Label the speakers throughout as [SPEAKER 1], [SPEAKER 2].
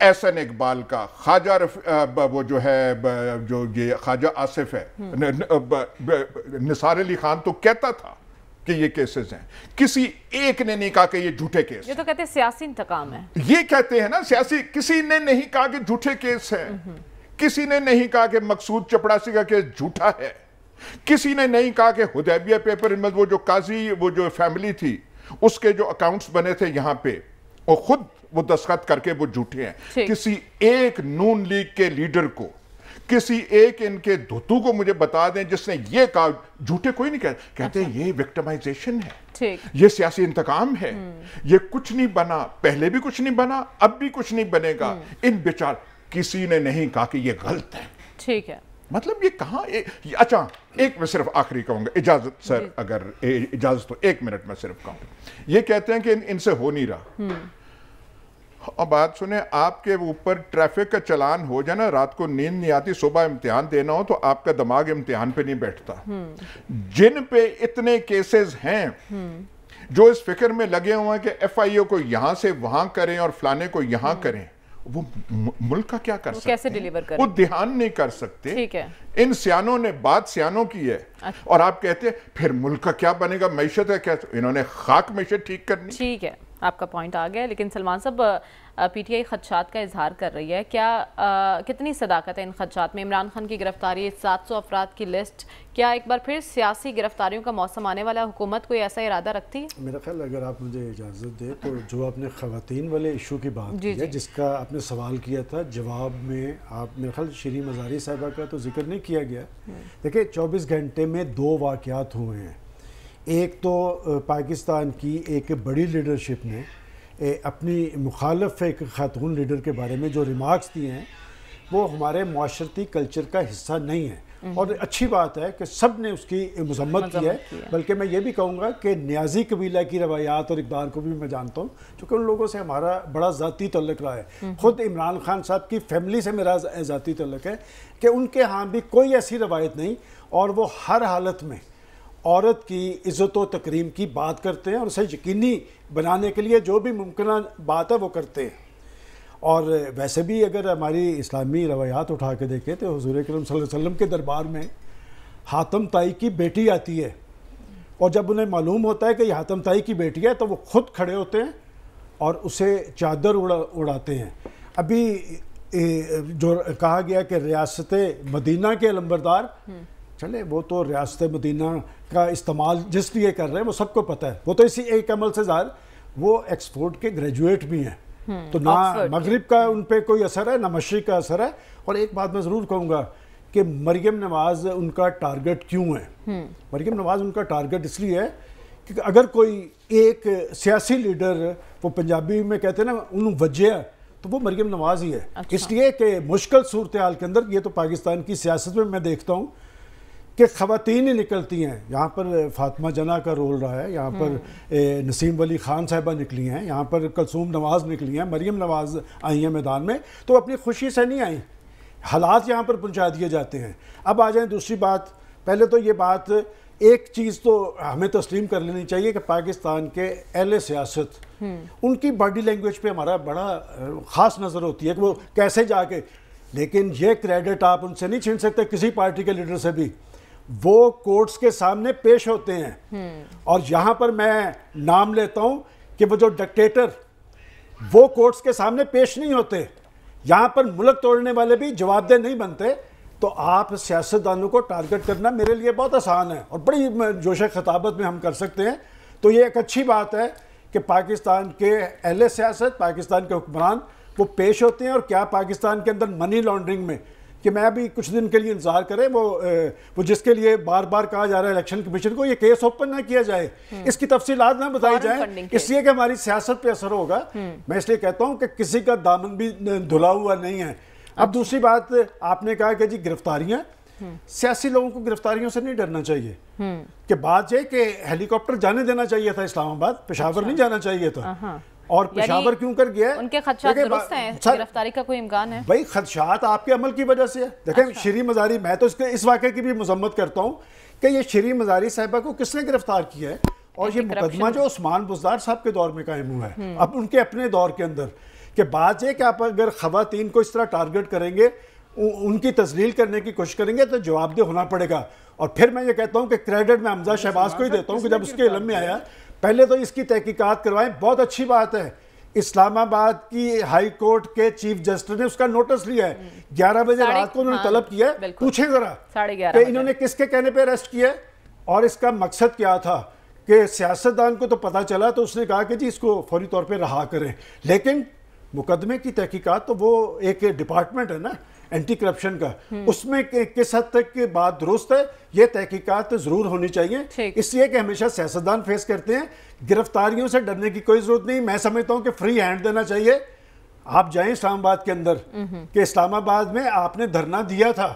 [SPEAKER 1] احسن اقبال کا، خواجہ وہ جو ہے جو یہ خواجہ آصف ہے، نثار علی خان تو کہتا تھا کہ یہ کیسز ہیں، کسی ایک نے نہیں کہا کہ یہ جھوٹے کیس
[SPEAKER 2] یہ تو کہتے ہیں سیاسی انتقام ہے،
[SPEAKER 1] یہ کہتے ہیں نا سیاسی، کسی نے نہیں کہا کہ جھوٹے کیس ہیں، کسی نے نہیں کہا کہ مقصود چپڑاسی کا کیس جھوٹا ہے، کسی نے نہیں کہا کہ حدیبیہ پیپر میں وہ جو قاضی وہ جو فیملی تھی اس کے جو اکاؤنٹس بنے تھے یہاں پہ وہ خود وہ دستخط کر کے وہ جھوٹے ہیں. کسی ایک نون لیگ کے لیڈر کو، کسی ایک ان کے دھتو کو مجھے بتا دیں جس نے یہ کہا. جھوٹے کوئی نہیں کہتے یہ وکٹمائزیشن ہے، یہ سیاسی انتقام ہے، یہ کچھ نہیں بنا، پہلے بھی کچھ نہیں بنا، اب بھی کچھ نہیں بنے گا. ان بیچار کسی نے نہیں کہا کہ یہ غلط ہے.
[SPEAKER 2] ٹھیک ہے،
[SPEAKER 1] مطلب یہ کہاں. اچھا ایک میں صرف آخری کہوں گا، اجازت سر اگر اجازت تو 1 منٹ میں صرف کہوں گا. یہ کہتے ہیں کہ ان سے ہو نہیں رہا. اور بات سنیں، آپ کے اوپر ٹریفک کا چلان ہو جائے نا، رات کو نیند نہیں آتی، صبح امتحان دینا ہو تو آپ کا دماغ امتحان پہ نہیں بیٹھتا. جن پہ اتنے کیسز ہیں جو اس فکر میں لگے ہوئے ہیں کہ ایف آئی او کو یہاں سے وہاں کریں اور فلانے کو یہاں کریں، وہ ملک کا کیا کر سکتے ہیں؟ وہ دھیان نہیں کر سکتے. ان سیانوں نے بات سیانوں کی ہے اور آپ کہتے ہیں پھر ملک کا کیا بنے گا، معیشت ہے کیا؟ انہوں نے خاک معیشت ٹھیک کرنی. ٹھیک ہے،
[SPEAKER 2] آپ کا پوائنٹ آ گیا. لیکن سلمان صاحب، پی ٹی آئی خدشات کا اظہار کر رہی ہے، کیا کتنی صداقت ہے ان خدشات میں؟ عمران خان کی گرفتاری، 700 افراد کی لسٹ، کیا ایک بار پھر سیاسی گرفتاریوں کا موسم آنے والا؟ حکومت کوئی ایسا ارادہ رکھتی ہے؟
[SPEAKER 3] میرا خیال اگر آپ مجھے اجازت دیں تو جو آپ نے خواتین والے ایشو کی بات کی ہے، جس کا آپ نے سوال کیا تھا، جواب میں آپ میرے خیال شیریں مزاری صاحبہ کا تو ذکر نہیں کیا گیا. دیکھیں 24 گھنٹے میں 2 واقعات ہوئے ہیں. ایک تو پاکستان کی ایک بڑی لیڈرشپ نے اپنی مخالف ایک خاتون لیڈر کے بارے میں جو ریمارکس دیے ہیں وہ ہمارے معاشرتی کلچر کا حصہ نہیں ہے، اور اچھی بات ہے کہ سب نے اس کی مذمت کی ہے. بلکہ میں یہ بھی کہوں گا کہ نیازی قبیلہ کی روایات اور اقدار کو بھی میں جانتا ہوں، چونکہ ان لوگوں سے ہمارا بڑا ذاتی تعلق رہا ہے. خود عمران خان صاحب کی فیملی سے میرا ذاتی تعلق ہے کہ ان کے ہاں بھی کوئی ایسی روایت نہیں، اور وہ ہر حالت میں عورت کی عزت و تکریم کی بات کرتے ہیں اور اسے یقینی بنانے کے لیے جو بھی ممکنہ بات ہے وہ کرتے ہیں. اور ویسے بھی اگر ہماری اسلامی روایات اٹھا کے دیکھیں تو حضور اکرم صلی اللہ علیہ وسلم کے دربار میں حاتم طائی کی بیٹی آتی ہے، اور جب انہیں معلوم ہوتا ہے کہ یہ حاتم طائی کی بیٹی ہے تو وہ خود کھڑے ہوتے ہیں اور اسے چادر اڑاتے ہیں. ابھی جو کہا گیا کہ ریاست مدینہ کے علمبردار، چلے وہ تو ریاست مدینہ کا استعمال جس لیے کر رہے ہیں وہ سب کو پتہ ہے، وہ تو اسی ایک عمل سے ظاہر وہ ایکسفورڈ کے گریجویٹ بھی ہیں، تو نہ مغرب کا ان پہ کوئی اثر ہے نہ مشرق کا اثر ہے. اور ایک بات میں ضرور کہوں گا کہ مریم نواز ان کا ٹارگٹ کیوں ہے؟ مریم نواز ان کا ٹارگٹ اس لیے ہے کہ اگر کوئی ایک سیاسی لیڈر، وہ پنجابی میں کہتے ہیں نا انہوں وجہ ہے، تو وہ مریم نواز ہی ہے. اس لیے کہ مشکل صورتحال کے اندر، یہ تو پاکستان کی سیاست میں دیکھتا ہوں کہ خواتین ہی نکلتی ہیں. یہاں پر فاطمہ جناح کا رول رہا ہے، یہاں پر نسیم ولی خان صاحبہ نکلی ہیں، یہاں پر کلثوم نواز نکلی ہیں، مریم نواز آئی ہیں میدان میں، تو اپنی خوشی سے نہیں آئیں، حالات یہاں پر پہنچا دیے جاتے ہیں. اب آ جائیں دوسری بات. پہلے تو یہ بات ایک چیز تو ہمیں تسلیم کر لینی چاہیے کہ پاکستان کے اہل سیاست، ان کی باڈی لینگویج پہ ہمارا بڑا خاص نظر ہوتی ہے کہ وہ کیسے جا کے، لیکن یہ کریڈٹ آپ ان سے نہیں چھین سکتے کسی پارٹی کے لیڈر سے بھی. وہ کورٹس کے سامنے پیش ہوتے ہیں، اور یہاں پر میں نام لیتا ہوں کہ وہ جو ڈکٹیٹر وہ کورٹس کے سامنے پیش نہیں ہوتے. یہاں پر ملک توڑنے والے بھی جواب دہ نہیں بنتے. تو آپ سیاستدانوں کو ٹارگٹ کرنا میرے لیے بہت آسان ہے اور بڑی جوش خطابت میں ہم کر سکتے ہیں. تو یہ ایک اچھی بات ہے کہ پاکستان کے اہل سیاست، پاکستان کے حکمران وہ پیش ہوتے ہیں. اور کیا پاکستان کے اندر منی لانڈرنگ میں، کہ میں ابھی کچھ دن کے لیے انتظار کریں، وہ جس کے لیے بار بار کہا جا رہا ہے الیکشن کمیشن کو یہ کیس اوپن نہ کیا جائے، اس کی تفصیلات نہ بتائی جائیں، اس لیے کہ ہماری سیاست پہ اثر ہوگا. میں اس لیے کہتا ہوں کہ کسی کا دامن بھی دھلا ہوا نہیں ہے. اب دوسری بات آپ نے کہا کہ جی گرفتاریاں، سیاسی لوگوں کو گرفتاریوں سے نہیں ڈرنا چاہیے. کہ بات یہ کہ ہیلی کاپٹر جانے دینا چاہیے تھا اسلام آباد، پشاور نہیں جانا چاہیے تھا. اور پشاور کیوں کر گیا ہے؟
[SPEAKER 2] ان کے خدشات درست ہیں، گرفتاری کا کوئی امکان ہے؟
[SPEAKER 3] بھائی خدشات آپ کے عمل کی وجہ سے ہے. دیکھیں شیریں مزاری، میں تو اس واقعے کی بھی مذمت کرتا ہوں کہ یہ شیریں مزاری صاحبہ کو کس نے گرفتار کیا ہے، اور یہ مقدمہ جو عثمان بزدار صاحب کے دور میں قائم ہوا ہے، اب ان کے اپنے دور کے اندر، کہ بات یہ کہ آپ اگر خواتین کو اس طرح ٹارگٹ کریں گے, ان کی تذلیل کرنے کی کوشش کریں گے تو جواب دہ ہونا پڑے گا. اور پھر میں یہ کہتا ہوں کہ کریڈٹ میں حمزہ شہباز کو ہی دیتا ہوں کہ جب اس کے علم میں آیا پہلے تو اس کی تحقیقات کروائیں. بہت اچھی بات ہے, اسلام آباد کی ہائی کورٹ کے چیف جسٹس نے اس کا نوٹس لیا ہے, 11 بجے رات کو انہوں نے طلب کیا ہے. پوچھیں ذرا کہ انہوں نے کس کے کہنے پہ اریسٹ کیا اور اس کا مقصد کیا تھا. کہ سیاستدان کو تو پتہ چلا تو اس نے کہا کہ جی اس کو فوری طور پہ رہا کریں, لیکن مقدمے کی تحقیقات تو وہ ایک ڈپارٹمنٹ ہے نا اینٹی کرپشن کا, اس میں کس حد تک کی بات درست ہے, یہ تحقیقات ضرور ہونی چاہیے. اس لیے کہ ہمیشہ سیاستدان فیس کرتے ہیں, گرفتاریوں سے ڈرنے کی کوئی ضرورت نہیں. میں سمجھتا ہوں کہ فری ہینڈ دینا چاہیے. آپ جائیں اسلام آباد کے اندر, کہ اسلام آباد میں آپ نے دھرنا دیا تھا,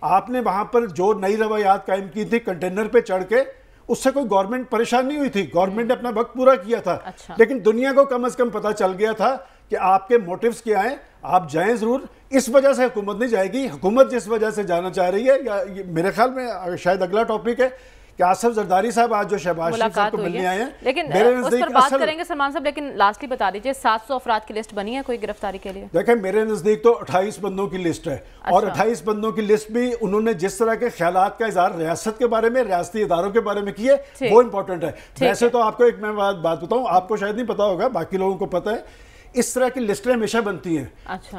[SPEAKER 3] آپ نے وہاں پر جو نئی روایات قائم کی تھی کنٹینر پہ چڑھ کے, اس سے کوئی گورنمنٹ پریشان نہیں ہوئی تھی, گورنمنٹ نے اپنا وقت پورا کیا تھا. لیکن دنیا کو کم از کم پتہ چل گیا تھا کہ آپ کے موٹیوز کیا ہیں. آپ جائیں ضرور. اس وجہ سے حکومت نہیں جائے گی. حکومت جس وجہ سے جانا چاہ رہی ہے, یا میرے خیال میں شاید اگلا ٹاپک ہے کہ آصف زرداری صاحب آج جو شہباز شریف صاحب کو ملنے آئے ہیں,
[SPEAKER 2] لیکن اس پر بات کریں گے سلمان صاحب, لیکن لاسٹلی بتا دیجئے 700 افراد کی لسٹ بنی ہے کوئی گرفتاری کے لیے؟
[SPEAKER 3] دیکھیں میرے نزدیک تو 28 بندوں کی لسٹ ہے, اور 28 بندوں کی لسٹ بھی انہوں نے جس طرح کے خیالات کا اظہار ریاست کے بارے میں, ریاستی اداروں کے بارے میں کیے, وہ امپورٹنٹ ہے. ویسے تو آپ کو ایک میں بات بتاؤں, آپ کو شاید نہیں پتا ہوگا, باقی لوگوں کو پتا ہے, اس طرح کی لسٹیں ہمیشہ بنتی ہیں.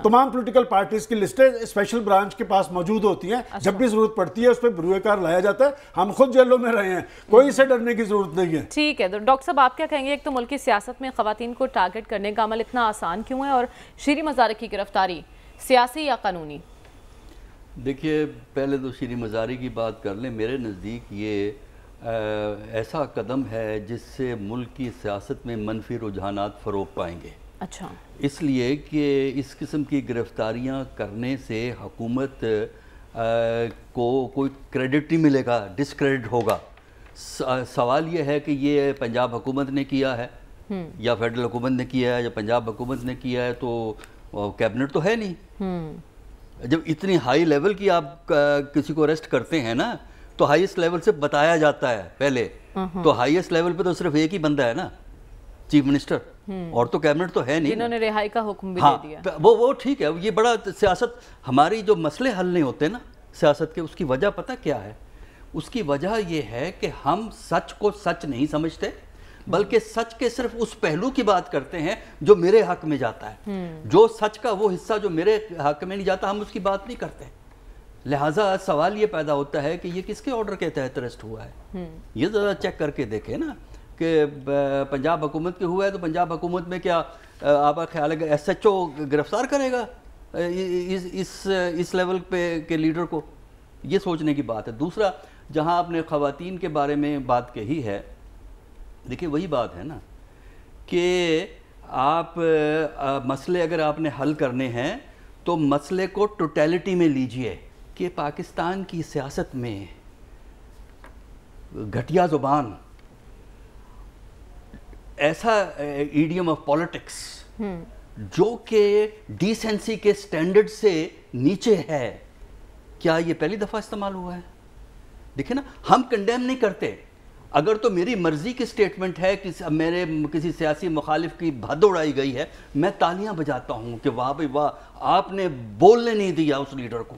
[SPEAKER 3] تمام پولیٹیکل پارٹیز کی لسٹیں اسپیشل برانچ کے پاس موجود ہوتی ہیں. جب بھی ضرورت پڑتی ہے اس پہ بروئے کار لایا جاتا ہے. ہم خود جیلوں میں رہے ہیں, کوئی اسے ڈرنے کی ضرورت نہیں ہے.
[SPEAKER 2] ٹھیک ہے, ڈاکٹر صاحب آپ کیا کہیں گے, ایک تو ملکی سیاست میں خواتین کو ٹارگٹ کرنے کا عمل اتنا آسان کیوں ہے, اور شیریں مزاری کی گرفتاری سیاسی یا قانونی؟
[SPEAKER 4] دیکھیے پہلے تو شیریں مزاری کی بات کر لیں. میرے نزدیک یہ ایسا قدم ہے جس سے ملک کی سیاست میں منفی رجحانات فروغ پائیں گے.
[SPEAKER 2] اچھا,
[SPEAKER 4] اس لیے کہ اس قسم کی گرفتاریاں کرنے سے حکومت کو کوئی کریڈٹ نہیں ملے گا, ڈسکریڈٹ ہوگا. سوال یہ ہے کہ یہ پنجاب حکومت نے کیا ہے یا فیڈرل حکومت نے کیا ہے یا پنجاب حکومت نے کیا ہے, تو کیبنٹ تو ہے نہیں. جب اتنی ہائی لیول کی آپ کسی کو اریسٹ کرتے ہیں نا, تو ہائیسٹ لیول سے بتایا جاتا ہے پہلے, تو ہائیسٹ لیول پہ تو صرف ایک ہی بندہ ہے نا, چیف منسٹر, اور تو کیبنٹ تو ہے نہیں,
[SPEAKER 2] جنہوں نے رہائی کا حکم بھی دے دیا.
[SPEAKER 4] وہ ٹھیک ہے. یہ بڑا سیاست, ہماری جو مسئلے حل نہیں ہوتے نا سیاست کے, اس کی وجہ پتہ کیا ہے؟ اس کی وجہ یہ ہے کہ ہم سچ کو سچ نہیں سمجھتے, بلکہ سچ کے صرف اس پہلو کی بات کرتے ہیں جو میرے حق میں جاتا ہے. جو سچ کا وہ حصہ جو میرے حق میں نہیں جاتا, ہم اس کی بات نہیں کرتے. لہٰذا سوال یہ پیدا ہوتا ہے کہ یہ کس کے آرڈر کے تحت اریسٹ ہوا ہے. یہ ذرا چیک کر کے دیکھیں نا کہ پنجاب حکومت کے ہوا ہے تو پنجاب حکومت میں کیا آپ کا خیال ہے کہ ایس ایچ او گرفتار کرے گا اس لیول پہ کے لیڈر کو؟ یہ سوچنے کی بات ہے. دوسرا, جہاں آپ نے خواتین کے بارے میں بات کہی ہے, دیکھیں وہی بات ہے نا کہ آپ مسئلے اگر آپ نے حل کرنے ہیں تو مسئلے کو ٹوٹیلٹی میں لیجئے. کہ پاکستان کی سیاست میں گھٹیا زبان, ایسا ایڈیم آف پالیٹکس جو کہ ڈیسنسی کے سٹینڈرڈ سے نیچے ہے, کیا یہ پہلی دفعہ استعمال ہوا ہے؟ دیکھیں نا, ہم کنڈیم نہیں کرتے. اگر تو میری مرضی کی سٹیٹمنٹ ہے کہ میرے کسی سیاسی مخالف کی بھد اڑائی گئی ہے, میں تالیاں بجاتا ہوں کہ واہ بھائی واہ, آپ نے بولنے نہیں دیا اس لیڈر کو.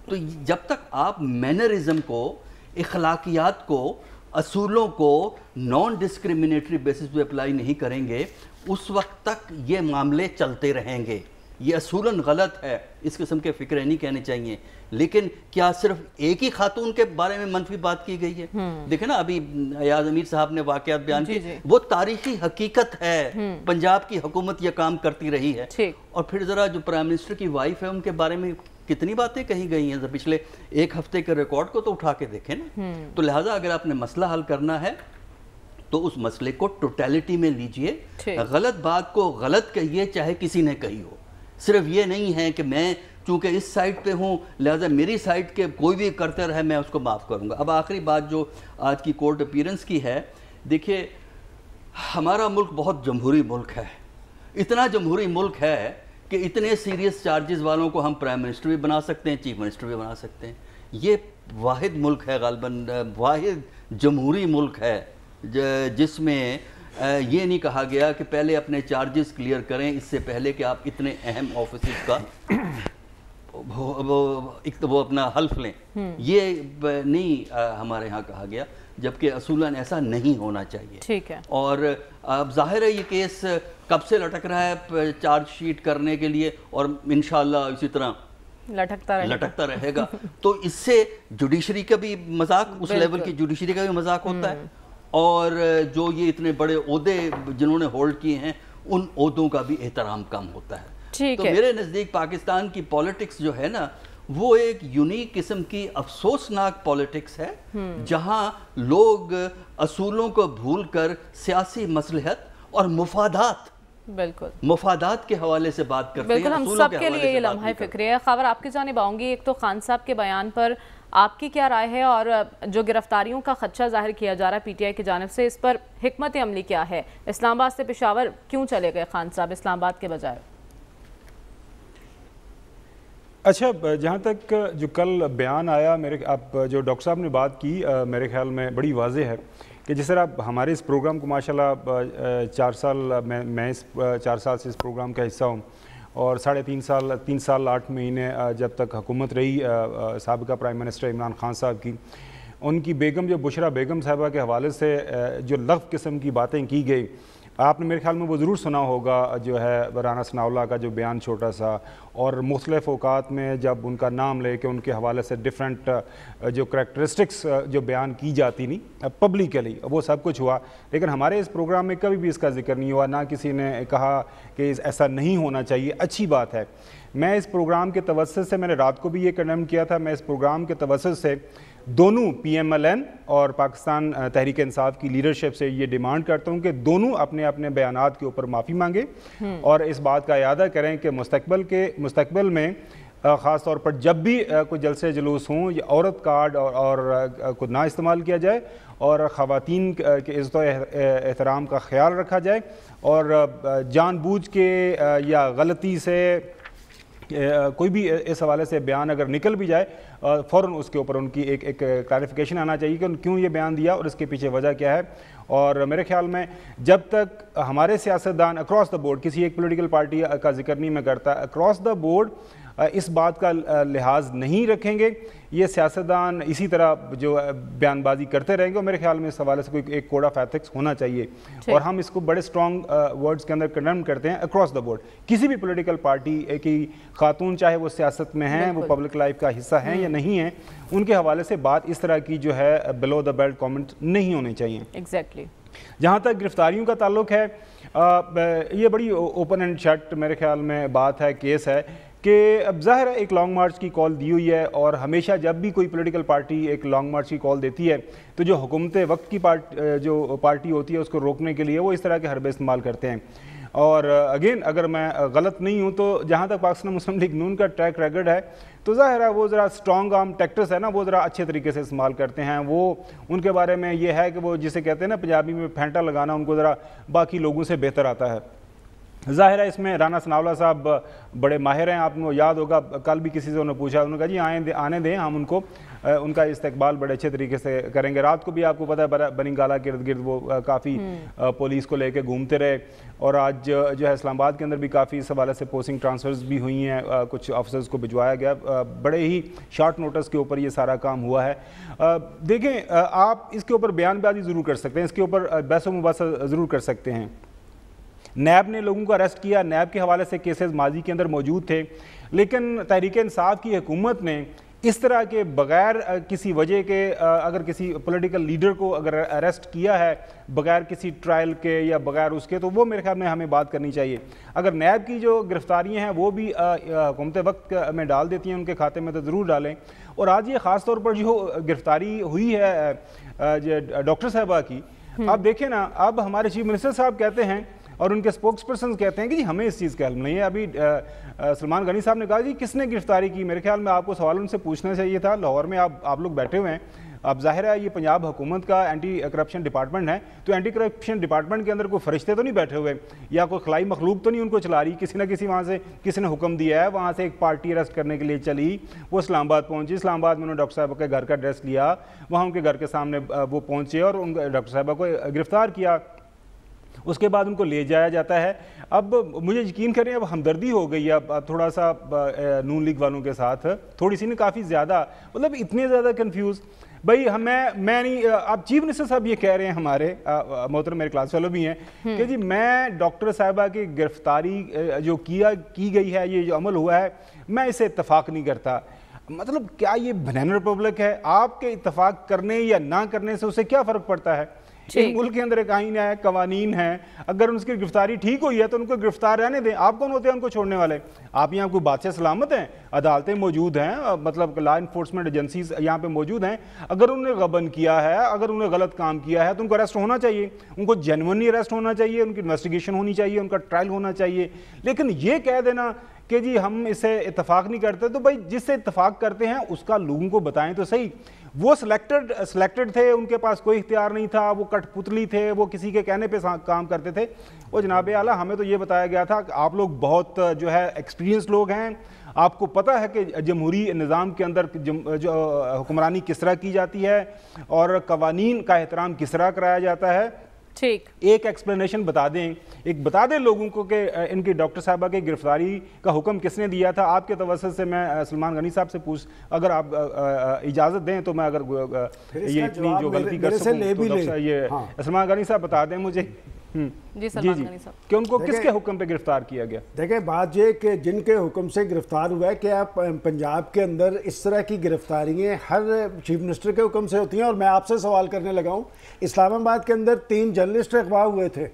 [SPEAKER 4] تو جب تک آپ مینرزم کو, اخلاقیات کو, اصولوں کو نان ڈسکریمنیٹری بیسس پہ اپلائی نہیں کریں گے, اس وقت تک یہ معاملے چلتے رہیں گے. یہ اصولاً غلط ہے, اس قسم کے فکریں نہیں کہنے چاہیے. لیکن کیا صرف ایک ہی خاتون کے بارے میں منفی بات کی گئی ہے؟ دیکھیں نا, ابھی ایاز امیر صاحب نے واقعات بیان کیے, وہ تاریخی حقیقت ہے. پنجاب کی حکومت یہ کام کرتی رہی ہے. اور پھر ذرا جو پرائم منسٹر کی وائف ہے, ان کے بارے میں کتنی باتیں کہی گئی ہیں پچھلے ایک ہفتے کے ریکارڈ کو تو اٹھا کے دیکھیں نا. تو لہٰذا اگر آپ نے مسئلہ حل کرنا ہے تو اس مسئلے کو ٹوٹیلٹی میں لیجئے. غلط بات کو غلط کہیے, چاہے کسی نے کہی ہو. صرف یہ نہیں ہے کہ میں چونکہ اس سائٹ پہ ہوں لہٰذا میری سائٹ کے کوئی بھی کرتے رہے میں اس کو معاف کروں گا. اب آخری بات جو آج کی کورٹ اپیرنس کی ہے, دیکھیے ہمارا ملک بہت جمہوری ملک ہے. اتنا جمہوری ملک ہے کہ اتنے سیریس چارجز والوں کو ہم پرائم منسٹر بھی بنا سکتے ہیں, چیف منسٹر بھی بنا سکتے ہیں. یہ واحد ملک ہے, غالباً واحد جمہوری ملک ہے جس میں یہ نہیں کہا گیا کہ پہلے اپنے چارجز کلیئر کریں اس سے پہلے کہ آپ اتنے اہم آفیسز کا وہ اپنا حلف لیں. یہ نہیں ہمارے ہاں کہا گیا، جبکہ اصولاً ایسا نہیں ہونا چاہیے.
[SPEAKER 2] ٹھیک ہے.
[SPEAKER 4] اور اب ظاہر ہے یہ کیس کب سے لٹک رہا ہے چارج شیٹ کرنے کے لیے، اور انشاءاللہ اسی طرح لٹکتا رہے گا. تو اس سے جوڈیشری کا بھی مذاق، اس لیول کی جوڈیشری کا بھی مذاق ہوتا ہے، اور جو یہ اتنے بڑے عہدے جنہوں نے ہولڈ کیے ہیں ان عہدوں کا بھی احترام کم ہوتا ہے. تو میرے نزدیک پاکستان کی پالیٹکس جو ہے نا وہ ایک یونیک قسم کی افسوسناک پالیٹکس ہے، جہاں لوگ اصولوں کو بھول کر سیاسی مصلحت اور مفادات کے حوالے سے بات کرتے ہیں.
[SPEAKER 2] بالکل، ہم سب کے لیے یہ لمحہ فکری ہے. خاور آپ کی جانب آؤں گی. ایک تو خان صاحب کے بیان پر آپ کی کیا رائے ہے، اور جو گرفتاریوں کا خدشہ ظاہر کیا جا رہا ہے پی ٹی آئی کی جانب سے، اس پر حکمت عملی کیا ہے؟ اسلام آباد سے پشاور کیوں چلے گئے خان صاحب اسلام آباد کے بجائے؟
[SPEAKER 5] اچھا، جہاں تک جو کل بیان آیا، اب جو ڈاکٹر صاحب نے بات کی میرے خیال میں بڑی واضح ہے کہ جس طرح ہمارے اس پروگرام کو ماشاءاللہ 4 سال میں اس 4 سال سے اس پروگرام کا حصہ ہوں، اور 3 سال 8 مہینے جب تک حکومت رہی سابقہ پرائم منسٹر عمران خان صاحب کی، ان کی بیگم جو بشرا بیگم صاحبہ کے حوالے سے جو لغو قسم کی باتیں کی گئی، آپ نے میرے خیال میں وہ ضرور سنا ہوگا، جو ہے رانا ثناء اللہ کا جو بیان چھوٹا سا، اور مختلف اوقات میں جب ان کا نام لے کے ان کے حوالے سے ڈیفرنٹ جو کریکٹرسٹکس جو بیان کی جاتی نہیں پبلکلی، وہ سب کچھ ہوا. لیکن ہمارے اس پروگرام میں کبھی بھی اس کا ذکر نہیں ہوا، نہ کسی نے کہا کہ ایسا نہیں ہونا چاہیے. اچھی بات ہے. میں اس پروگرام کے توسط سے، میں نے رات کو بھی یہ کنڈیم کیا تھا، میں اس پروگرام کے توسط سے دونوں پی ایم ایل این اور پاکستان تحریک انصاف کی لیڈرشپ سے یہ ڈیمانڈ کرتا ہوں کہ دونوں اپنے اپنے بیانات کے اوپر معافی مانگیں، اور اس بات کا اعادہ کریں کہ مستقبل میں خاص طور پر جب بھی کوئی جلسے جلوس ہوں، یہ عورت کارڈ اور کو نہ استعمال کیا جائے، اور خواتین کے عزت و احترام کا خیال رکھا جائے، اور جان بوجھ کے یا غلطی سے کوئی بھی اس حوالے سے بیان اگر نکل بھی جائے، فوراً اس کے اوپر ان کی ایک کلیریفیکیشن آنا چاہیے کہ کیوں یہ بیان دیا اور اس کے پیچھے وجہ کیا ہے. اور میرے خیال میں جب تک ہمارے سیاستدان اکراس دا بورڈ، کسی ایک پولیٹیکل پارٹی کا ذکر نہیں میں کرتا، اکراس دا بورڈ اس بات کا لحاظ نہیں رکھیں گے، یہ سیاستدان اسی طرح جو بیان بازی کرتے رہیں گے. اور میرے خیال میں اس حوالے سے کوئی ایک کوڈ آف ایتھکس ہونا چاہیے، اور ہم اس کو بڑے اسٹرانگ ورڈز کے اندر کنڈیم کرتے ہیں اکراس دا بورڈ. کسی بھی پولیٹیکل پارٹی کی خاتون، چاہے وہ سیاست میں ہیں، وہ پبلک لائف کا حصہ ہیں یا نہیں ہیں، ان کے حوالے سے بات اس طرح کی جو ہے بلو دا بیلٹ کامنٹ نہیں ہونے چاہیے.
[SPEAKER 2] ایگزیکٹلی.
[SPEAKER 5] جہاں تک گرفتاریوں کا تعلق ہے، یہ بڑی اوپن اینڈ شٹ میرے خیال میں بات ہے، کیس ہے کہ اب ظاہر ہے ایک لانگ مارچ کی کال دی ہوئی ہے، اور ہمیشہ جب بھی کوئی پولیٹیکل پارٹی ایک لانگ مارچ کی کال دیتی ہے تو جو حکومت وقت کی جو پارٹی ہوتی ہے اس کو روکنے کے لیے وہ اس طرح کے حربے استعمال کرتے ہیں. اور اگین اگر میں غلط نہیں ہوں تو جہاں تک پاکستان مسلم لیگ نون کا ٹریک ریکارڈ ہے تو ظاہر ہے وہ ذرا اسٹرانگ آرم ٹیکٹس ہے نا، وہ ذرا اچھے طریقے سے استعمال کرتے ہیں. وہ ان کے بارے میں یہ ہے کہ وہ جسے کہتے ہیں نا پنجابی میں پھینٹا لگانا، ان کو ذرا باقی لوگوں سے بہتر آتا ہے. ظاہر ہے اس میں رانا ثناء اللہ صاحب بڑے ماہر ہیں. آپ کو یاد ہوگا کل بھی کسی سے انہوں نے پوچھا، انہوں نے کہا جی آنے دیں، ہم ان کا استقبال بڑے اچھے طریقے سے کریں گے. رات کو بھی آپ کو پتہ ہے بنی گالا کے ارد گرد وہ کافی پولیس کو لے کے گھومتے رہے، اور آج جو ہے اسلام آباد کے اندر بھی کافی اس حوالے سے پوسٹنگ ٹرانسفرز بھی ہوئی ہیں، کچھ آفیسرز کو بھجوایا گیا. بڑے ہی شارٹ نوٹس کے اوپر یہ سارا کام ہوا ہے. دیکھیں آپ اس کے اوپر بیان بازی ضرور کر سکتے ہیں، اس کے اوپر بحث و مباحثہ ضرور کر سکتے ہیں. نیب نے لوگوں کو اریسٹ کیا، نیب کے حوالے سے کیسز ماضی کے اندر موجود تھے، لیکن تحریک انصاف کی حکومت نے اس طرح کے بغیر کسی وجہ کے اگر کسی پولیٹیکل لیڈر کو اگر اریسٹ کیا ہے بغیر کسی ٹرائل کے یا بغیر اس کے، تو وہ میرے خیال میں ہمیں بات کرنی چاہیے. اگر نیب کی جو گرفتاریاں ہیں وہ بھی حکومت وقت میں ڈال دیتی ہیں ان کے کھاتے میں تو ضرور ڈالیں. اور آج یہ خاص طور پر جو گرفتاری ہوئی ہے ڈاکٹر صاحبہ کی، آپ دیکھیں نا، اب ہمارے چیف منسٹر صاحب کہتے ہیں اور ان کے اسپوکس پرسنز کہتے ہیں کہ جی ہمیں اس چیز کا علم نہیں ہے. ابھی سلمان غنی صاحب نے کہا جی کس نے گرفتاری کی. میرے خیال میں آپ کو سوال ان سے پوچھنا چاہیے تھا. لاہور میں آپ لوگ بیٹھے ہوئے ہیں، اب ظاہر ہے یہ پنجاب حکومت کا اینٹی کرپشن ڈپارٹمنٹ ہے، تو اینٹی کرپشن ڈپارٹمنٹ کے اندر کوئی فرشتے تو نہیں بیٹھے ہوئے یا کوئی خلائی مخلوق تو نہیں ان کو چلا رہی. کسی نہ کسی وہاں سے کسی نے حکم دیا ہے، وہاں سے ایک پارٹی اریسٹ کرنے کے لیے چلی، وہ اسلام آباد پہنچی، اسلام آباد میں انہوں نے ڈاکٹر صاحبہ کے گھر کا ایڈریس لیا، وہاں ان کے گھر کے سامنے وہ پہنچے اور ان ڈاکٹر صاحبہ کو گرفتار کیا. اس کے بعد ان کو لے جایا جاتا ہے. اب مجھے یقین کریں اب ہمدردی ہو گئی ہے اب تھوڑا سا نون لیگ والوں کے ساتھ, تھوڑی سی کافی زیادہ, مطلب اتنے زیادہ کنفیوز. بھائی میں نہیں, اب چیف منسٹر صاحب یہ کہہ رہے ہیں, ہمارے محترم میرے کلاس فیلو بھی ہیں, کہ جی میں ڈاکٹر صاحبہ کی گرفتاری جو کی گئی ہے, یہ جو عمل ہوا ہے, میں اسے اتفاق نہیں کرتا. مطلب کیا یہ بنانا ریپبلک ہے؟ آپ کے اتفاق کرنے یا نہ کرنے سے اسے کیا فرق پڑتا ہے؟ ایک ملک کے اندر ایک آئین ہے, قوانین ہیں, اگر ان کی گرفتاری ٹھیک ہوئی ہے تو ان کو گرفتار رہنے دیں. آپ کون ہوتے ہیں ان کو چھوڑنے والے؟ آپ یہاں کوئی بادشاہ سلامت ہیں؟ عدالتیں موجود ہیں, مطلب لا انفورسمنٹ ایجنسیز یہاں پہ موجود ہیں. اگر انہوں نے غبن کیا ہے, اگر انہوں نے غلط کام کیا ہے تو ان کو اریسٹ ہونا چاہیے, ان کو جینوئنلی اریسٹ ہونا چاہیے, ان کی انویسٹیگیشن ہونی چاہیے, ان کا ٹرائل ہونا چاہیے. لیکن یہ کہہ دینا کہ جی ہم اسے اتفاق نہیں کرتے, تو بھائی جس سے اتفاق کرتے ہیں اس کا لوگوں کو بتائیں تو صحیح. وہ سلیکٹڈ تھے, ان کے پاس کوئی اختیار نہیں تھا, وہ کٹ پتلی تھے, وہ کسی کے کہنے پہ کام کرتے تھے. وہ جناب اعلیٰ ہمیں تو یہ بتایا گیا تھا کہ آپ لوگ بہت جو ہے ایکسپیرینس لوگ ہیں, آپ کو پتہ ہے کہ جمہوری نظام کے اندر جو حکمرانی کس طرح کی جاتی ہے اور قوانین کا احترام کس طرح کرایا جاتا ہے.
[SPEAKER 2] ٹھیک,
[SPEAKER 5] ایک ایکسپلینیشن بتا دیں, بتا دیں لوگوں کو کہ ان کی ڈاکٹر صاحبہ کی گرفتاری کا حکم کس نے دیا تھا. آپ کے توسط سے میں سلمان غنی صاحب سے اگر آپ اجازت دیں تو میں اگر یہ اتنی جو غلطی کر سکوں تو یہ سلمان غنی صاحب بتا دیں مجھے
[SPEAKER 2] جی سلمان غنی صاحب
[SPEAKER 5] کہ ان کو کس کے حکم پہ گرفتار کیا گیا.
[SPEAKER 3] دیکھیں بات یہ کہ جن کے حکم سے گرفتار ہوا ہے کہ آپ پنجاب کے اندر اس طرح کی گرفتاریاں ہر چیف منسٹر کے حکم سے ہوتی ہیں. اور میں آپ سے سوال کرنے لگا ہوں, اسلام آباد کے اندر 3 جرنلسٹ اغوا ہوئے تھے,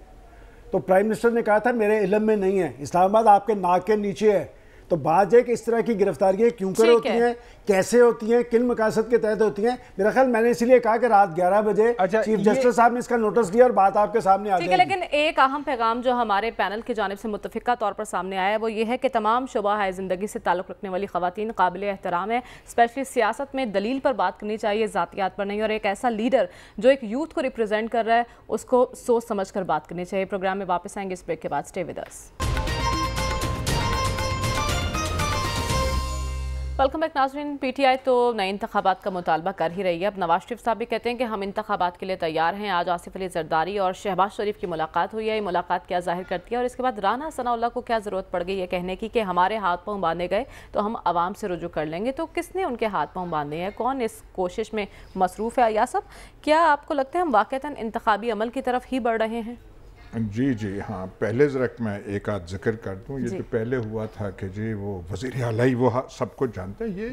[SPEAKER 3] تو پرائم منسٹر نے کہا تھا میرے علم میں نہیں ہے, اسلام آباد آپ کے ناک کے نیچے ہے. تو بات ہے کہ اس طرح کی گرفتاریاں کیوں کر ہوتی ہیں, کیسے ہوتی ہیں, کن مقاصد کے تحت ہوتی ہیں. میرا خیال میں نے اسی لیے کہا کہ رات 11 بجے چیف جسٹس صاحب نے اس کا نوٹس دیا اور بات آپ کے سامنے آ جائے گی.
[SPEAKER 2] لیکن ایک اہم پیغام جو ہمارے پینل کی جانب سے متفقہ طور پر سامنے آیا ہے وہ یہ ہے کہ تمام شعبہ زندگی سے تعلق رکھنے والی خواتین قابل احترام ہے. اسپیشلی سیاست میں دلیل پر بات کرنی چاہیے, ذاتیات پر نہیں. اور ایک ایسا لیڈر جو ایک یوتھ کو ریپرزینٹ کر رہا ہے اس کو سوچ سمجھ کر بات کرنی چاہیے. پروگرام میں واپس آئیں گے اس بریک کے بعد. Stay with us. Welcome back ناظرین. پی ٹی آئی تو نئے انتخابات کا مطالبہ کر ہی رہی ہے. اب نواز شریف صاحب بھی کہتے ہیں کہ ہم انتخابات کے لیے تیار ہیں. آج آصف علی زرداری اور شہباز شریف کی ملاقات ہوئی ہے. یہ ملاقات کیا ظاہر کرتی ہے, اور اس کے بعد رانا ثناء اللہ کو کیا ضرورت پڑ گئی یہ کہنے کی کہ ہمارے ہاتھ پاؤں باندھے گئے تو ہم عوام سے رجوع کر لیں گے. تو کس نے ان کے ہاتھ پاؤں باندھے ہیں, کون اس کوشش میں مصروف ہے؟ یا سب کیا آپ کو لگتا ہے ہم واقعتاً انتخابی عمل کی طرف ہی بڑھ رہے ہیں؟
[SPEAKER 1] جی ہاں, پہلے ذرا میں ایک آدھ ذکر کر دوں. یہ جو پہلے ہوا تھا کہ جی وہ وزیر اعلیٰ ہی وہ سب کچھ جانتے ہیں,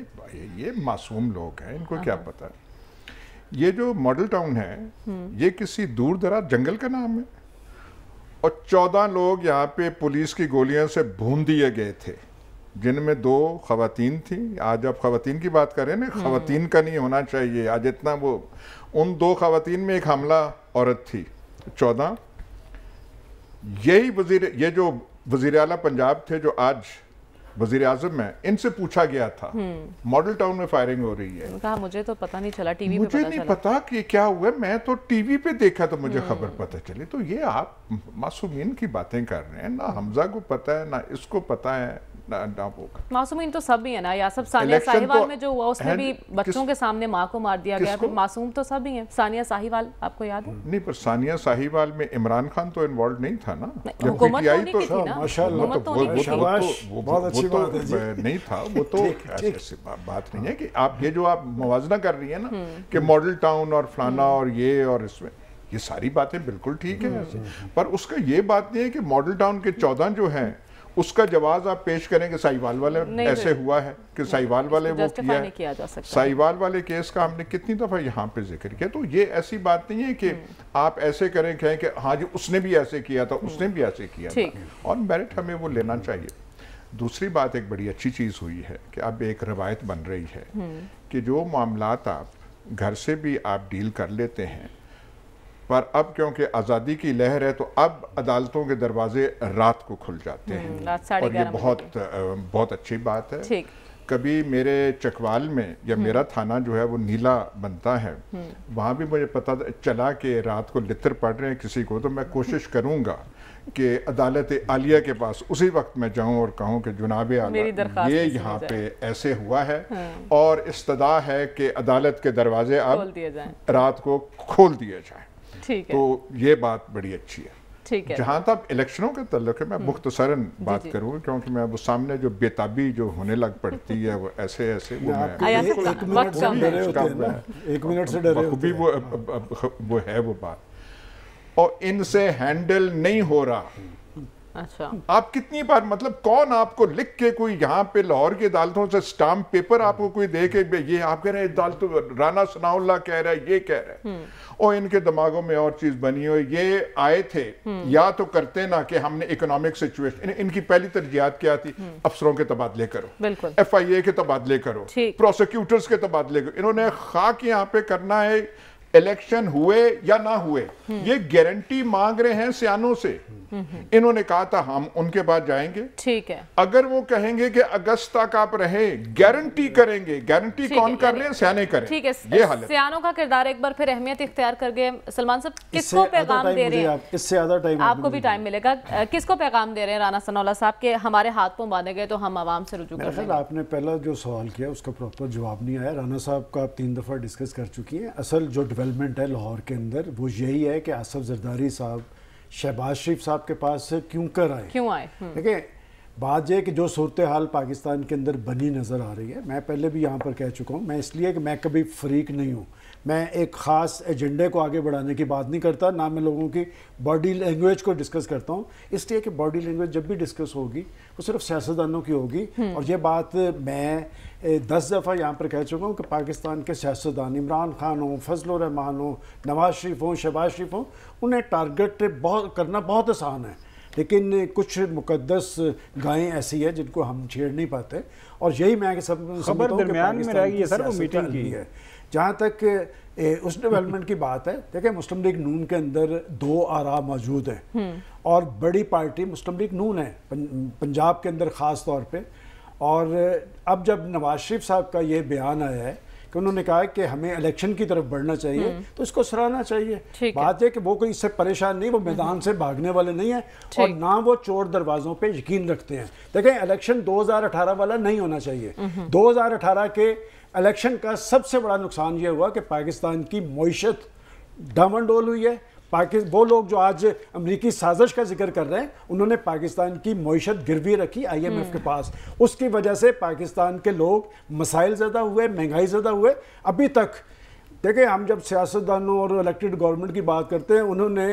[SPEAKER 1] یہ معصوم لوگ ہیں, ان کو کیا پتہ ہے. یہ جو ماڈل ٹاؤن ہے یہ کسی دور دراز جنگل کا نام ہے, اور 14 لوگ یہاں پہ پولیس کی گولیاں سے بھون دیے گئے تھے, جن میں 2 خواتین تھیں. آج آپ خواتین کی بات کریں نا, خواتین کا نہیں ہونا چاہیے آج اتنا. وہ ان 2 خواتین میں ایک حاملہ عورت تھی. 14 یہ جو وزیر اعلیٰ پنجاب تھے جو آج وزیر اعظم ہیں, ان سے پوچھا گیا تھا ماڈل ٹاؤن میں فائرنگ ہو رہی ہے.
[SPEAKER 2] کہا مجھے تو پتہ نہیں چلا, ٹی وی پہ
[SPEAKER 1] مجھے نہیں پتا کہ کیا ہوا, میں تو ٹی وی پہ دیکھا تو مجھے خبر پتہ چلی. تو یہ آپ معصومین کی باتیں کر رہے ہیں, نہ حمزہ کو پتہ ہے نہ اس کو پتہ ہے.
[SPEAKER 2] معصومین تو سب ہی ہیں نا, یا سب ثانیہ ساہیوال میں جو ہوا اس میں بھی بچوں کے سامنے ماں کو مار دیا گیا, معصوم تو سب ہی ہیں. ثانیہ ساہیوال آپ کو یاد ہے؟
[SPEAKER 1] نہیں, پر ثانیہ ساہیوال میں عمران خان تو انوالوڈ نہیں تھا نا,
[SPEAKER 2] حکومت تو نہیں تھی نا,
[SPEAKER 3] حکومت تو
[SPEAKER 1] نہیں تھا. وہ تو ایسی بات نہیں ہے کہ آپ یہ جو آپ موازنہ کر رہی ہیں نا کہ ماڈل ٹاؤن اور فلانا اور یہ اور اس میں, یہ ساری باتیں بالکل ٹھیک ہیں, پر اس کا یہ بات نہیں ہے کہ ماڈل ٹاؤن کے 14 جو ہیں اس کا جواز آپ پیش کریں کہ ساہیوال والے ایسے ہوا ہے کہ ساہیوال والے وہ کیا ہے. ساہیوال والے کیس کا ہم نے کتنی دفعہ یہاں پہ ذکر کیا. تو یہ ایسی بات نہیں ہے کہ آپ ایسے کریں کہیں کہ ہاں جی اس نے بھی ایسے کیا تھا, اس نے بھی ایسے کیا تھا, اور میرٹ ہمیں وہ لینا چاہیے. دوسری بات ایک بڑی اچھی چیز ہوئی ہے کہ اب ایک روایت بن رہی ہے کہ جو معاملات آپ گھر سے بھی آپ ڈیل کر لیتے ہیں, پر اب کیونکہ آزادی کی لہر ہے تو اب عدالتوں کے دروازے رات کو کھل جاتے ہیں, اور یہ بہت اچھی بات ہے. کبھی میرے چکوال میں یا میرا تھانہ جو ہے وہ نیلا بنتا ہے, وہاں بھی مجھے پتہ چلا کہ رات کو لتر پڑ رہے ہیں کسی کو, تو میں کوشش کروں گا کہ عدالت عالیہ کے پاس اسی وقت میں جاؤں اور کہوں کہ جناب اعلیٰ یہ یہاں پہ ایسے ہوا ہے, اور استدعا ہے کہ عدالت کے دروازے اب رات کو کھول دیے جائیں. تو یہ بات بڑی اچھی ہے.
[SPEAKER 2] ٹھیک ہے.
[SPEAKER 1] جہاں تک الیکشنوں کا تعلق ہے میں مختصراً بات کروں گا کیونکہ میں وہ سامنے جو بےتابی جو ہونے لگ پڑتی ہے وہ ایسے وہ وہ ہے وہ بات اور ان سے ہینڈل نہیں ہو رہا.
[SPEAKER 2] اچھا
[SPEAKER 1] آپ کتنی بار مطلب کون آپ کو لکھ کے کوئی یہاں پہ لاہور کی عدالتوں سے سٹامپ پیپر آپ کو کوئی دے کے یہ آپ کہہ رہے ہیں عدالت رانا ثناء اللہ کہہ رہا ہے یہ کہہ رہا ہے اور ان کے دماغوں میں اور چیز بنی ہوئی. یہ آئے تھے یا تو کرتے نا کہ ہم نے اکنامک سچویشن ان کی پہلی ترجیحات کیا تھی افسروں کے تبادلے کرو ایف آئی اے کے تبادلے کرو پروسیکیوٹرز کے تبادلے کرو. انہوں نے خاک یہاں پہ کرنا ہے الیکشن ہوئے یا نہ ہوئے یہ گارنٹی مانگ رہے ہیں سیانوں سے. انہوں نے کہا تھا ہم ان کے بعد جائیں گے ٹھیک ہے اگر وہ کہیں گے کہ اگست تک آپ رہے گارنٹی کریں گے. گارنٹی کون کر رہے ہیں سیانے کریں.
[SPEAKER 2] ٹھیک ہے یہ حالت سیانوں کا کردار ایک بار پھر اہمیت اختیار کر گئے. سلمان صاحب کس کو پیغام دے رہے ہیں
[SPEAKER 3] اس سے زیادہ ٹائم
[SPEAKER 2] آپ کو بھی ٹائم ملے گا کس کو پیغام دے رہے ہیں رانا ثناء اللہ صاحب کہ ہمارے ہاتھ پاؤں باندھے گئے تو ہم عوام سے رجوع کر رہے ہیں.
[SPEAKER 3] آپ نے پہلا جو سوال کیا اس کا پراپر جواب نہیں آیا. رانا صاحب کا آپ 3 دفعہ ڈسکس کر چکی ہیں. اصل جو ڈیولپمنٹ ہے لاہور کے اندر وہ یہی ہے کہ آصف زرداری صاحب شہباز شریف صاحب کے پاس سے کیوں آئے. دیکھیں بات یہ کہ جو صورتحال پاکستان کے اندر بنی نظر آ رہی ہے میں پہلے بھی یہاں پر کہہ چکا ہوں میں اس لیے کہ میں کبھی فریق نہیں ہوں. میں ایک خاص ایجنڈے کو آگے بڑھانے کی بات نہیں کرتا نہ میں لوگوں کی باڈی لینگویج کو ڈسکس کرتا ہوں. اس لیے کہ باڈی لینگویج جب بھی ڈسکس ہوگی وہ صرف سیاستدانوں کی ہوگی. اور یہ بات میں 10 دفعہ یہاں پر کہہ چکا ہوں کہ پاکستان کے سیاستدان عمران خان ہوں فضل الرحمان ہوں نواز شریف ہوں شہباز شریف ہوں انہیں ٹارگٹ کرنا بہت آسان ہے لیکن کچھ مقدس گائیں ایسی ہے جن کو ہم چھیڑ نہیں پاتے. اور یہی میں
[SPEAKER 5] خبر درمیان میں رہ گئی ہے سر وہ میٹنگ کی
[SPEAKER 3] ہے. جہاں تک اس ڈیولپمنٹ کی بات ہے دیکھیں مسلم لیگ نون کے اندر 2 آراء موجود ہیں اور بڑی پارٹی مسلم لیگ نون ہے پنجاب کے اندر خاص طور پہ. اور اب جب نواز شریف صاحب کا یہ بیان آیا ہے کہ انہوں نے کہا کہ ہمیں الیکشن کی طرف بڑھنا چاہیے تو اس کو سراہنا چاہیے. بات ہے کہ وہ کوئی اس سے پریشان نہیں وہ میدان سے بھاگنے والے نہیں ہیں اور نہ وہ چور دروازوں پہ یقین رکھتے ہیں. دیکھیں الیکشن 2018 والا نہیں ہونا چاہیے. 2018 کے الیکشن کا سب سے بڑا نقصان یہ ہوا کہ پاکستان کی معیشت ڈاواڈول ہوئی ہے. وہ لوگ جو آج امریکی سازش کا ذکر کر رہے ہیں انہوں نے پاکستان کی معیشت گروی رکھی آئی ایم ایف کے پاس. اس کی وجہ سے پاکستان کے لوگ مسائل زدہ ہوئے مہنگائی زدہ ہوئے. ابھی تک دیکھیں ہم جب سیاستدانوں اور الیکٹڈ گورنمنٹ کی بات کرتے ہیں انہوں نے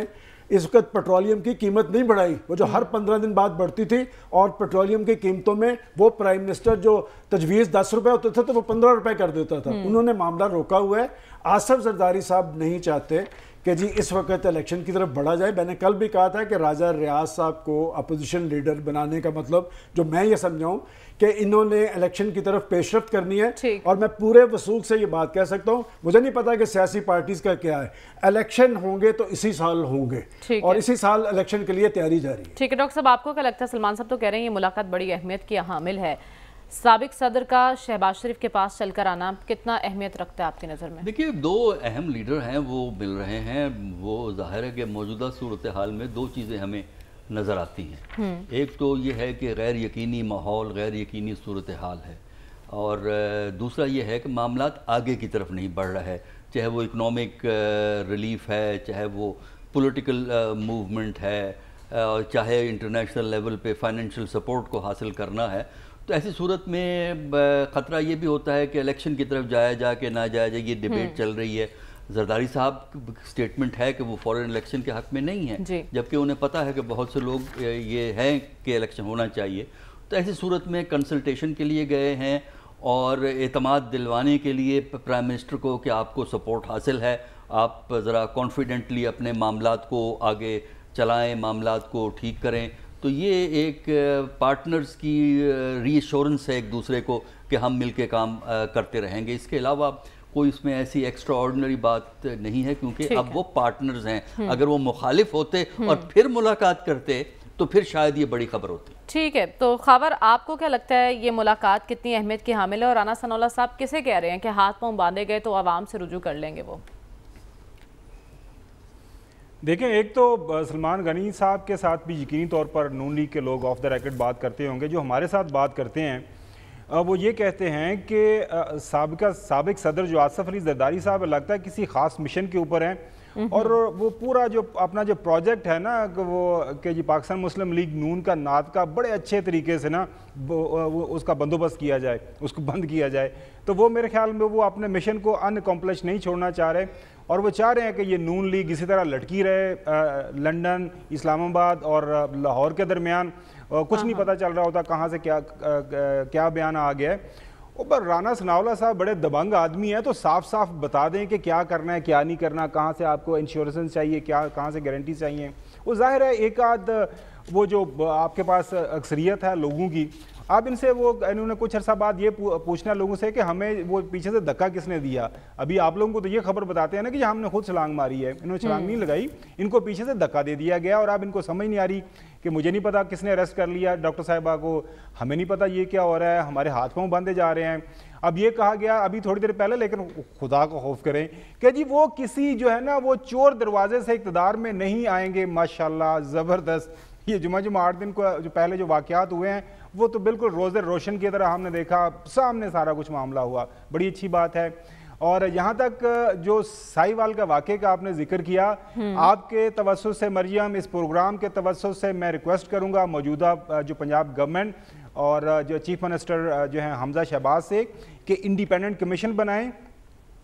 [SPEAKER 3] اس وقت پیٹرولیم کی قیمت نہیں بڑھائی وہ جو ہر 15 دن بعد بڑھتی تھی اور پیٹرولیم کی قیمتوں میں وہ پرائم منسٹر جو تجویز 10 روپے ہوتے تھے تو وہ 15 روپے کر دیتا تھا. انہوں نے معاملہ روکا ہوا ہے. آصف زرداری صاحب نہیں چاہتے کہ جی اس وقت الیکشن کی طرف بڑھا جائے. میں نے کل بھی کہا تھا کہ راجہ ریاض صاحب کو اپوزیشن لیڈر بنانے کا مطلب جو میں یہ سمجھاؤں کہ انہوں نے الیکشن کی طرف پیش رفت کرنی ہے. اور میں پورے وثوق سے یہ بات کہہ سکتا ہوں مجھے نہیں پتا کہ سیاسی پارٹیز کا کیا ہے. الیکشن ہوں گے تو اسی سال ہوں گے اور اسی سال الیکشن کے لیے تیاری جاری ہے.
[SPEAKER 2] ٹھیک ہے ڈاکٹر صاحب آپ کو کیا لگتا ہے سلمان صاحب تو کہہ رہے ہیں یہ ملاقات بڑی اہمیت کی حامل ہے. سابق صدر کا شہباز شریف کے پاس چل کر آنا کتنا اہمیت رکھتا ہے آپ کی نظر میں؟
[SPEAKER 4] دیکھیے 2 اہم لیڈر ہیں وہ مل رہے ہیں. وہ ظاہر ہے کہ موجودہ صورتحال میں 2 چیزیں ہمیں نظر آتی ہیں. ایک تو یہ ہے کہ غیر یقینی ماحول غیر یقینی صورتحال ہے اور دوسرا یہ ہے کہ معاملات آگے کی طرف نہیں بڑھ رہا ہے. چاہے وہ اکنامک ریلیف ہے چاہے وہ پولیٹیکل موومنٹ ہے چاہے انٹرنیشنل لیول پہ فائنینشیل سپورٹ کو حاصل کرنا ہے. تو ایسی صورت میں خطرہ یہ بھی ہوتا ہے کہ الیکشن کی طرف جایا جا کہ نہ جایا جائے. یہ ڈیبیٹ چل رہی ہے. زرداری صاحب سٹیٹمنٹ ہے کہ وہ فورن الیکشن کے حق میں نہیں ہے جبکہ انہیں پتہ ہے کہ بہت سے لوگ یہ ہیں کہ الیکشن ہونا چاہیے. تو ایسی صورت میں کنسلٹیشن کے لیے گئے ہیں اور اعتماد دلوانے کے لیے پرائم منسٹر کو کہ آپ کو سپورٹ حاصل ہے آپ ذرا کانفیڈنٹلی اپنے معاملات کو آگے چلائیں معاملات کو ٹھیک کریں. تو یہ ایک پارٹنرز کی ری ایشورنس ہے ایک دوسرے کو کہ ہم مل کے کام کرتے رہیں گے. اس کے علاوہ کوئی اس میں ایسی ایکسٹرا آرڈنری بات نہیں ہے کیونکہ اب وہ پارٹنرز ہیں. اگر وہ مخالف ہوتے اور پھر ملاقات کرتے تو پھر شاید یہ بڑی خبر ہوتی.
[SPEAKER 2] ٹھیک ہے تو خاور آپ کو کیا لگتا ہے یہ ملاقات کتنی اہمیت کی حامل ہے اور رانا ثناء اللہ صاحب کسے کہہ رہے ہیں کہ ہاتھ پاؤں باندھے گئے تو عوام سے رجوع کر لیں گے وہ؟
[SPEAKER 5] دیکھیں ایک تو سلمان غنی صاحب کے ساتھ بھی یقینی طور پر نون لیگ کے لوگ آف دا ریکٹ بات کرتے ہوں گے. جو ہمارے ساتھ بات کرتے ہیں وہ یہ کہتے ہیں کہ سابق صدر جو آصف علی زرداری صاحب لگتا ہے کسی خاص مشن کے اوپر ہیں اور وہ پورا جو اپنا جو پروجیکٹ ہے نا کہ جی پاکستان مسلم لیگ نون کا نعت کا بڑے اچھے طریقے سے نا اس کا بندوبست کیا جائے، اس کو بند کیا جائے، تو وہ میرے خیال میں وہ اپنے مشن کو انکمپلش نہیں چھوڑنا چاہ رہے، اور وہ چاہ رہے ہیں کہ یہ نون لیگ اسی طرح لٹکی رہے لندن، اسلام آباد اور لاہور کے درمیان، کچھ نہیں پتہ چل رہا ہوتا کہاں سے کیا بیان آ گیا ہے۔ اوپر رانا ثناءاللہ صاحب بڑے دبنگ آدمی ہیں، تو صاف صاف بتا دیں کہ کیا کرنا ہے کیا نہیں کرنا، کہاں سے آپ کو انشورنس چاہیے، کہاں سے گارنٹی چاہیے۔ وہ ظاہر ہے ایک آدھ وہ جو آپ کے پاس اکثریت ہے لوگوں کی، آپ ان سے انہوں نے کچھ عرصہ بعد یہ پوچھنا لوگوں سے کہ ہمیں وہ پیچھے سے دھکا کس نے دیا۔ ابھی آپ لوگوں کو تو یہ خبر بتاتے ہیں نا کہ ہم نے خود چھلانگ ماری ہے، انہوں نے چھلانگ نہیں لگائی، ان کو پیچھے سے دھکا دے دیا گیا، اور اب ان کو سمجھ نہیں آ رہی کہ مجھے نہیں پتا کس نے اریسٹ کر لیا ڈاکٹر صاحبہ کو، ہمیں نہیں پتا یہ کیا ہو رہا ہے، ہمارے ہاتھ پاؤں باندھے جا رہے ہیں۔ اب یہ کہا گیا ابھی تھوڑی دیر پہلے، لیکن خدا کو خوف کریں کہ جی وہ کسی جو ہے نا وہ چور دروازے سے اقتدار میں نہیں آئیں گے۔ ماشاءاللہ زبردست، یہ جمعہ 8 دن کو جو پہلے جو واقعات ہوئے ہیں وہ تو بالکل روز روشن کی طرح ہم نے دیکھا، سامنے سارا کچھ معاملہ ہوا، بڑی اچھی بات ہے۔ اور یہاں تک جو سائیوال کا واقعے کا آپ نے ذکر کیا، آپ کے توسط سے مریم، اس پروگرام کے توسط سے میں ریکویسٹ کروں گا موجودہ جو پنجاب گورنمنٹ اور جو چیف منسٹر جو ہیں حمزہ شہباز سے کہ انڈیپینڈنٹ کمیشن بنائیں،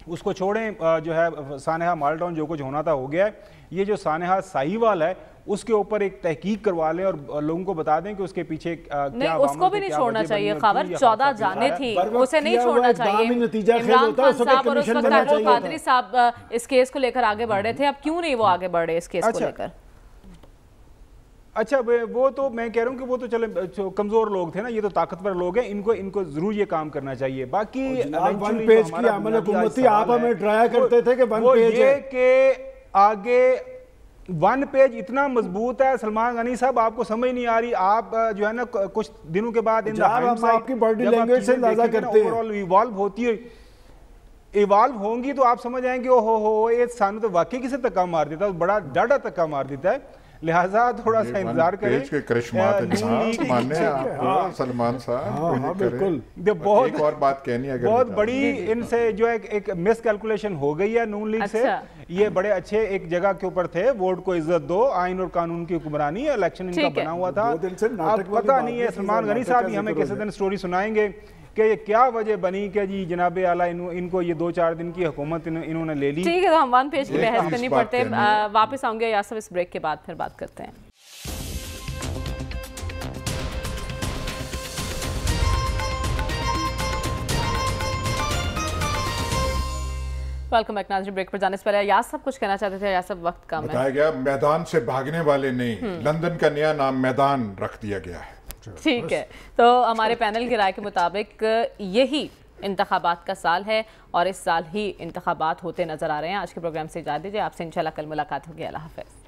[SPEAKER 5] اس کو چھوڑیں جو ہے سانحہ مال ٹاؤن جو کچھ ہونا تھا ہو گیا ہے، یہ جو سانحہ سائیوال ہے اس کے اوپر ایک تحقیق کروا لیں اور لوگوں کو بتا دیں کہ اس کے پیچھے
[SPEAKER 2] نہیں، اس کو بھی نہیں چھوڑنا چاہیے خبر، 14 جانیں تھیں، اسے نہیں چھوڑنا چاہیے۔ عمران خان صاحب اور اس وقت طاہر قادری صاحب اس کیس کو لے کر آگے بڑھ رہے تھے، اب کیوں نہیں وہ آگے بڑھ رہے اس کیس کو لے کر؟
[SPEAKER 5] اچھا وہ تو میں کہہ رہا ہوں کہ وہ تو چلے کمزور لوگ تھے نا، یہ تو طاقتور لوگ ہیں، ان کو ضرور یہ کام کرنا چاہیے۔ باقی
[SPEAKER 3] ون پیج کی عمل حکومتی آپ ہمیں ڈرایا کرتے تھے کہ ون پیج ہے،
[SPEAKER 5] کہ آگے ون پیج اتنا مضبوط ہے سلمان غنی صاحب، آپ کو سمجھ نہیں آ رہی، آپ جو ہے نا کچھ دنوں کے بعد
[SPEAKER 3] ہم آپ کی باڈی لینگویج سے اندازہ کرتے ہیں،
[SPEAKER 5] ایوالو ہوتی ہے، ایوالو ہوں گی تو آپ سمجھ آئیں گے اوہو یہ سانو تو واقعی کسے تکا مار دیتا ہے، بڑا ڈاڑا تکا مار دیتا ہے، لہٰذا تھوڑا سا انتظار کریں۔
[SPEAKER 1] پیج کے کرشمات انہاں مانے آپ سلمان صاحب،
[SPEAKER 3] بالکل
[SPEAKER 1] ایک اور بات کہنی ہے،
[SPEAKER 5] بہت بڑی ان سے جو ایک مس کیلکولیشن ہو گئی ہے نون لیگ سے، یہ بڑے اچھے ایک جگہ کے اوپر تھے، ووٹ کو عزت دو، آئین اور قانون کی حکمرانی، الیکشن ان کا بنا ہوا تھا، اب پتہ نہیں ہے سلمان غنی صاحب ہی ہمیں کسی دن سٹوری سنائیں گے کہ یہ کیا وجہ بنی کہ جی جناب اعلیٰ ان کو یہ 2-4 دن کی حکومت انہوں نے لے لی۔
[SPEAKER 2] ٹھیک ہے، تو ہم ون پیج کی بحث کرنی پڑتے ہیں، واپس آؤں گے یاسر اس بریک کے بعد پھر بات کرتے ہیں۔ ویلکم بیک ناظرین، بریک پر جانے سے پہلے یاسر کچھ کہنا چاہتے تھے، یاسر وقت کم ہے۔
[SPEAKER 1] بتایا گیا میدان سے بھاگنے والے نہیں، لندن کا نیا نام میدان رکھ دیا گیا ہے۔
[SPEAKER 2] ٹھیک ہے، تو ہمارے پینل کی رائے کے مطابق یہی انتخابات کا سال ہے اور اس سال ہی انتخابات ہوتے نظر آ رہے ہیں۔ آج کے پروگرام سے اجازت دیجیے، آپ سے انشاءاللہ کل ملاقات ہوگی، اللہ حافظ۔